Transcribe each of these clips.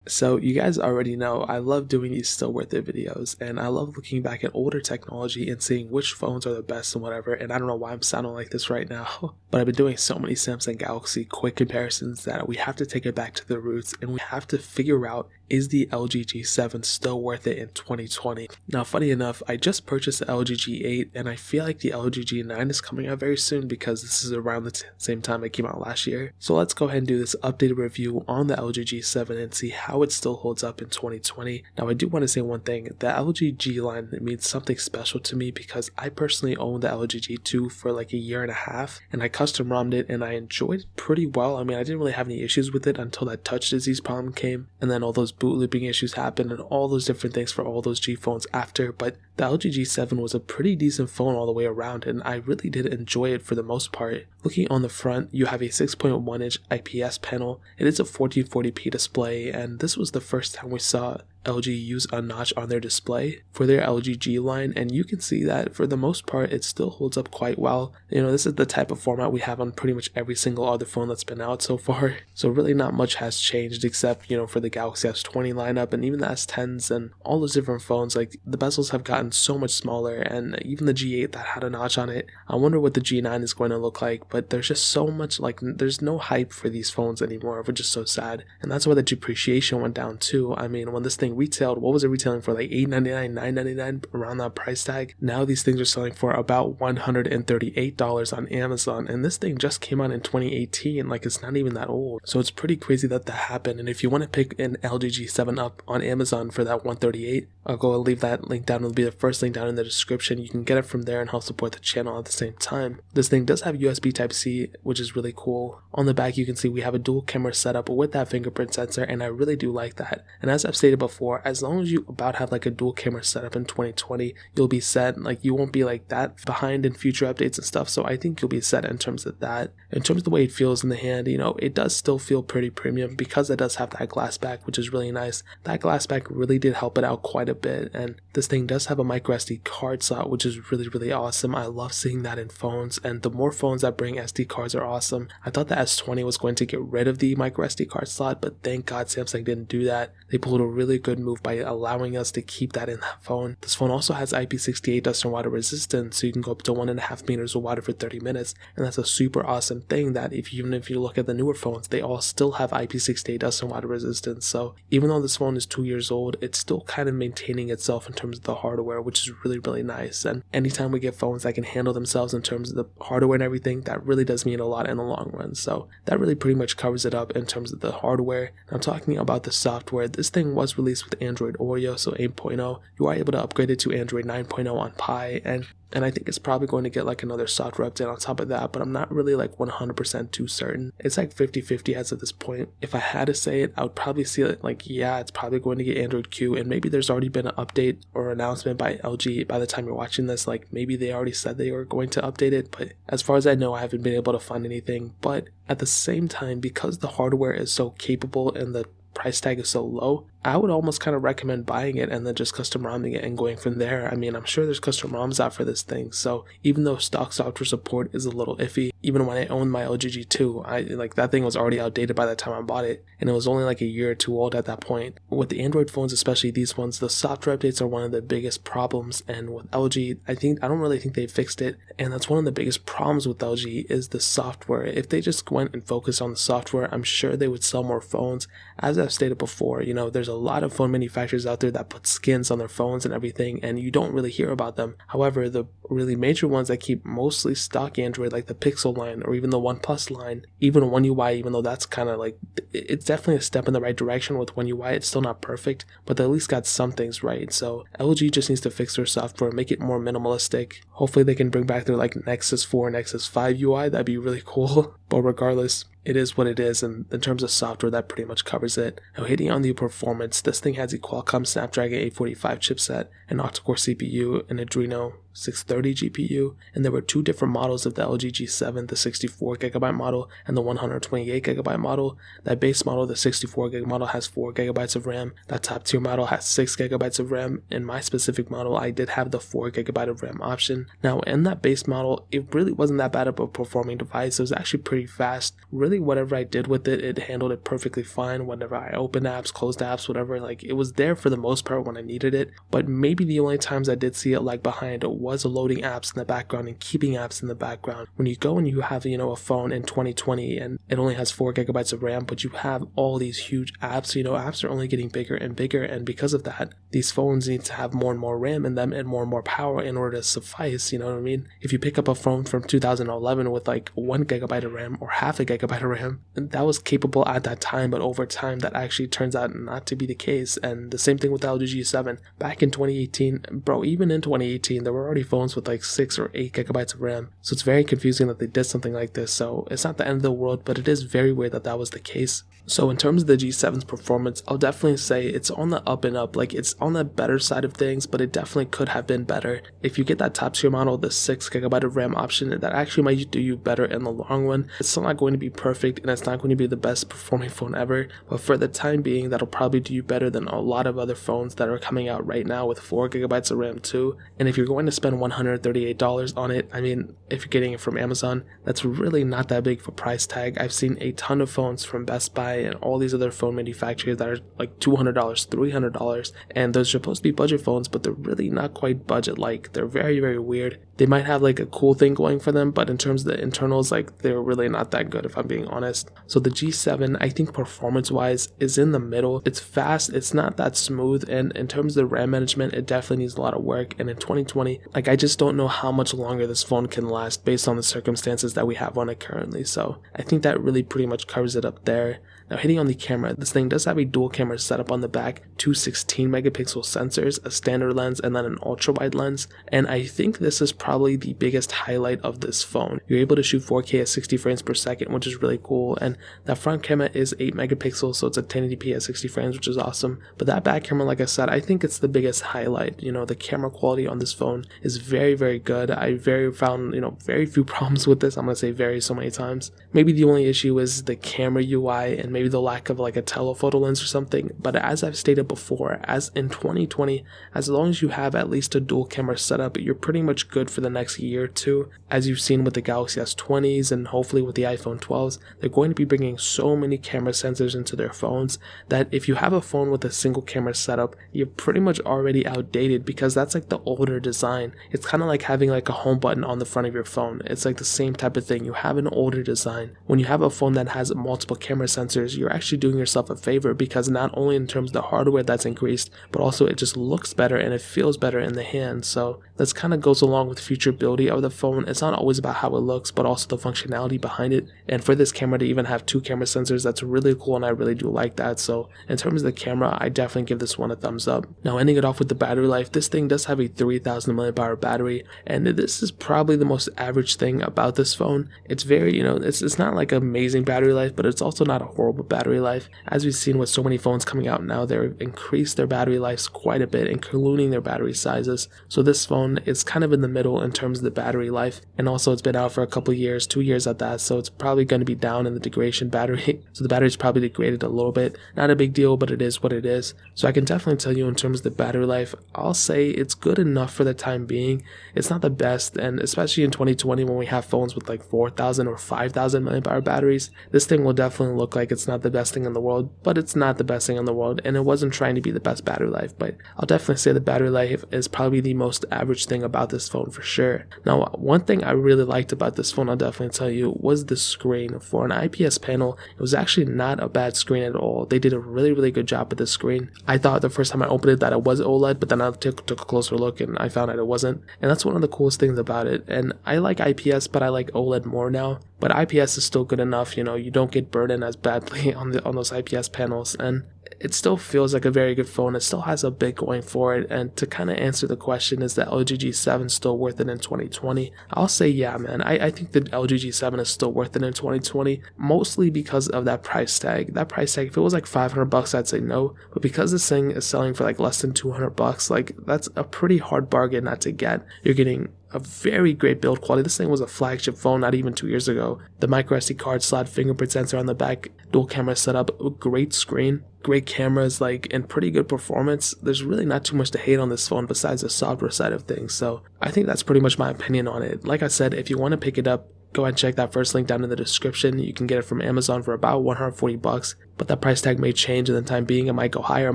So you guys already know I love doing these still worth it videos, and I love looking back at older technology and seeing which phones are the best and whatever. And I don't know why I'm sounding like this right now, but I've been doing so many Samsung Galaxy quick comparisons that we have to take it back to the roots and we have to figure out, is the LG G7 still worth it in 2020? Now, funny enough, I just purchased the LG G8 and I feel like the LG G9 is coming out very soon because this is around the same time it came out last year. So let's go ahead and do this updated review on the LG G7 and see how it still holds up in 2020. Now, I do want to say one thing. The LG G line means something special to me because I personally owned the LG G2 for like a year and a half, and I custom ROMmed it and I enjoyed it pretty well. I mean, I didn't really have any issues with it until that touch disease problem came, and then all those boot looping issues happened and all those different things for all those G phones after. But the LG G7 was a pretty decent phone all the way around, and I really did enjoy it for the most part. Looking on the front, you have a 6.1 inch IPS panel. It is a 1440p display, and this was the first time we saw LG use a notch on their display for their LG G line, and you can see that for the most part it still holds up quite well. You know, this is the type of format we have on pretty much every single other phone that's been out so far, so really not much has changed except, you know, for the Galaxy S20 lineup and even the S10s and all those different phones. Like, the bezels have gotten so much smaller, and even the G8 that had a notch on it, I wonder what the G9 is going to look like. But there's just so much, like, there's no hype for these phones anymore, which is so sad, and that's why the depreciation went down too. I mean, when this thing retailed, what was it retailing for? Like $899, $999, around that price tag. Now these things are selling for about $138 on Amazon, and this thing just came out in 2018. Like, it's not even that old, so it's pretty crazy that happened. And if you want to pick an LG G7 up on Amazon for that $138, I'll go and leave that link down. It'll be the first link down in the description. You can get it from there and help support the channel at the same time. This thing does have USB Type-C, which is really cool. On the back, you can see we have a dual camera setup with that fingerprint sensor, and I really do like that. And as I've stated before, as long as you about have like a dual camera setup in 2020, you'll be set. Like, you won't be like that behind in future updates and stuff, so I think you'll be set in terms of that. In terms of the way it feels in the hand, you know, it does still feel pretty premium because it does have that glass back, which is really nice. That glass back really did help it out quite a bit, and this thing does have a micro SD card slot, which is really awesome. I love seeing that in phones, and the more phones that bring SD cards are awesome. I thought the S20 was going to get rid of the micro SD card slot, but thank God Samsung didn't do that. They pulled a really good move by allowing us to keep that in that phone. This phone also has IP68 dust and water resistance, so you can go up to 1.5 meters of water for 30 minutes, and that's a super awesome thing that even if you look at the newer phones, they all still have IP68 dust and water resistance. So even though this phone is 2 years old, it's still kind of maintaining itself in terms of the hardware, which is really nice. And anytime we get phones that can handle themselves in terms of the hardware and everything, that really does mean a lot in the long run. So that really pretty much covers it up in terms of the hardware. I'm talking about the software. This thing was released with Android Oreo, so 8.0. You are able to upgrade it to Android 9.0 on Pi, and I think it's probably going to get like another software update on top of that, but I'm not really like 100% too certain. It's like 50-50 as of this point. If I had to say it, I would probably see it like, yeah, it's probably going to get Android Q, and maybe there's already been an update or announcement by LG by the time you're watching this. Like, maybe they already said they were going to update it, but as far as I know, I haven't been able to find anything. But at the same time, because the hardware is so capable and the price tag is so low, I would almost kind of recommend buying it and then just custom ROMing it and going from there. I mean, I'm sure there's custom ROMs out for this thing, so even though stock software support is a little iffy, even when I owned my LG G2, that thing was already outdated by the time I bought it, and it was only like a year or two old at that point. With the Android phones, especially these ones, the software updates are one of the biggest problems, and with LG, I don't really think they fixed it, and that's one of the biggest problems with LG is the software. If they just went and focused on the software, I'm sure they would sell more phones. As I've stated before, you know, there's a lot of phone manufacturers out there that put skins on their phones and everything, and you don't really hear about them. However, the really major ones that keep mostly stock Android, like the Pixel line or even the OnePlus line, even One UI, even though that's kind of like, it's definitely a step in the right direction with One UI. It's still not perfect, but they at least got some things right. So LG just needs to fix their software, make it more minimalistic. Hopefully they can bring back their like Nexus 4, Nexus 5 UI. That'd be really cool. But regardless, it is what it is, and in terms of software, that pretty much covers it. Now, hitting on the performance, this thing has a Qualcomm Snapdragon 845 chipset, an octa-core CPU, an Adreno 630 GPU, and there were two different models of the LG G7, the 64GB model and the 128GB model. That base model, the 64GB model, has 4GB of RAM. That top tier model has 6GB of RAM. In my specific model, I did have the 4GB of RAM option. Now, in that base model, it really wasn't that bad of a performing device. It was actually pretty fast. Really, whatever I did with it, it handled it perfectly fine. Whenever I opened apps, closed apps, whatever, like, it was there for the most part when I needed it. But maybe the only times I did see it lag behind was loading apps in the background and keeping apps in the background. When you go and you have, a phone in 2020 and it only has 4GB of RAM, but you have all these huge apps, apps are only getting bigger and bigger, and because of that, these phones need to have more and more RAM in them and more power in order to suffice, you know what I mean? If you pick up a phone from 2011 with like 1GB of RAM or half a gigabyte of RAM, that was capable at that time, but over time that actually turns out not to be the case. And the same thing with the LG G7. Back in 2018, bro, even in 2018, there were already phones with like 6 or 8GB of RAM. So it's very confusing that they did something like this. So it's not the end of the world, but it is very weird that that was the case. So in terms of the G7's performance, I'll definitely say it's on the up and up. Like, it's on the better side of things, but it definitely could have been better. If you get that top tier model, the 6GB of RAM option, that actually might do you better in the long run. It's still not going to be perfect, and it's not going to be the best performing phone ever, but for the time being, that'll probably do you better than a lot of other phones that are coming out right now with 4GB of RAM too. And if you're going to spend $138 on it, I mean, if you're getting it from Amazon, that's really not that big of a price tag. I've seen a ton of phones from Best Buy and all these other phone manufacturers that are like $200, $300, and those are supposed to be budget phones, but they're really not quite budget like. They're very, very weird. They might have like a cool thing going for them, but in terms of the internals, like, they're really not that good if I'm being honest. So the G7, I think performance wise is in the middle. It's fast, it's not that smooth, and in terms of the RAM management, it definitely needs a lot of work. And in 2020, like, I just don't know how much longer this phone can last based on the circumstances that we have on it currently. So I think that really pretty much covers it up there. Now, hitting on the camera, this thing does have a dual camera setup on the back, two 16 megapixel sensors, a standard lens, and then an ultra wide lens. And I think this is probably the biggest highlight of this phone. You're able to shoot 4K at 60 frames per second, which is really cool. And that front camera is 8 megapixels, so it's a 1080p at 60 frames, which is awesome. But that back camera, like I said, I think it's the biggest highlight. The camera quality on this phone is very, very good. I found very few problems with this. I'm going to say very so many times. Maybe the only issue is the camera UI and maybe the lack of like a telephoto lens or something. But as I've stated before, as in 2020, as long as you have at least a dual camera setup, you're pretty much good for the next year or two. As you've seen with the Galaxy S20s and hopefully with the iPhone 12s, they're going to be bringing so many camera sensors into their phones that if you have a phone with a single camera setup, you're pretty much already outdated, because that's like the older design. It's kind of like having like a home button on the front of your phone. It's like the same type of thing. You have an older design. When you have a phone that has multiple camera sensors, you're actually doing yourself a favor, because not only in terms of the hardware that's increased, but also it just looks better and it feels better in the hand. So this kind of goes along with featureability of the phone. It's not always about how it looks, but also the functionality behind it. And for this camera to even have two camera sensors, that's really cool, and I really do like that. So in terms of the camera, I definitely give this one a thumbs up. Now, ending it off with the battery life, this thing does have a 3000 mAh battery, and this is probably the most average thing about this phone. It's very, it's not like amazing battery life, but it's also not a horrible battery life. As we've seen with so many phones coming out now, they've increased their battery lives quite a bit, including their battery sizes. So this phone is kind of in the middle in terms of the battery life, and also it's been out for a couple years, 2 years at that, so it's probably going to be down in the degradation battery. So the battery's probably degraded a little bit. Not a big deal, but it is what it is. So I can definitely tell you in terms of the battery life, I'll say it's good enough for the time being. It's not the best, and especially in 2020 when we have phones with like 4000 or 5000 mAh batteries, this thing will definitely look like it's not the best thing in the world, but it's not the best thing in the world, and it wasn't trying to be the best battery life. But I'll definitely say the battery life is probably the most average thing about this phone for sure. Now, one thing I really liked about this phone, I'll definitely tell you, was the screen. For an IPS panel, it was actually not a bad screen at all. They did a really, really good job with the screen. I thought the first time I opened it that it was OLED, but then I took a closer look and I found out it wasn't. And that's one of the coolest things about it. And I like IPS, but I like OLED more now. but IPS is still good enough. You know, you don't get burdened as badly on those IPS panels, and it still feels like a very good phone. It still has a bit going for it. And to kind of answer the question, is the LG G7 still worth it in 2020? I'll say yeah, man. I think the LG G7 is still worth it in 2020, mostly because of that price tag. That price tag, if it was like $500, I'd say no. But because this thing is selling for like less than $200, like that's a pretty hard bargain not to get. You're getting a very great build quality. This thing was a flagship phone not even 2 years ago. The micro SD card slot, fingerprint sensor on the back, dual camera setup, a great screen, great cameras, like, and pretty good performance. There's really not too much to hate on this phone besides the software side of things. So I think that's pretty much my opinion on it. Like I said, if you want to pick it up, go ahead and check that first link down in the description. You can get it from Amazon for about $140, but that price tag may change in the time being. It might go higher, it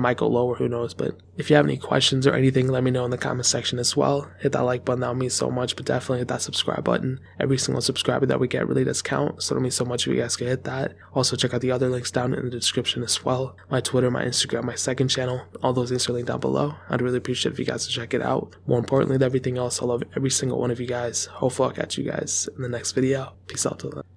might go lower, who knows. But if you have any questions or anything, let me know in the comment section as well. Hit that like button, that would mean so much, but definitely hit that subscribe button. Every single subscriber that we get really does count, so it'll mean so much if you guys can hit that. Also, check out the other links down in the description as well. My Twitter, my Instagram, my second channel, all those links are linked down below. I'd really appreciate if you guys would check it out. More importantly than everything else, I love every single one of you guys. Hopefully I'll catch you guys in the next video. Peace out till then.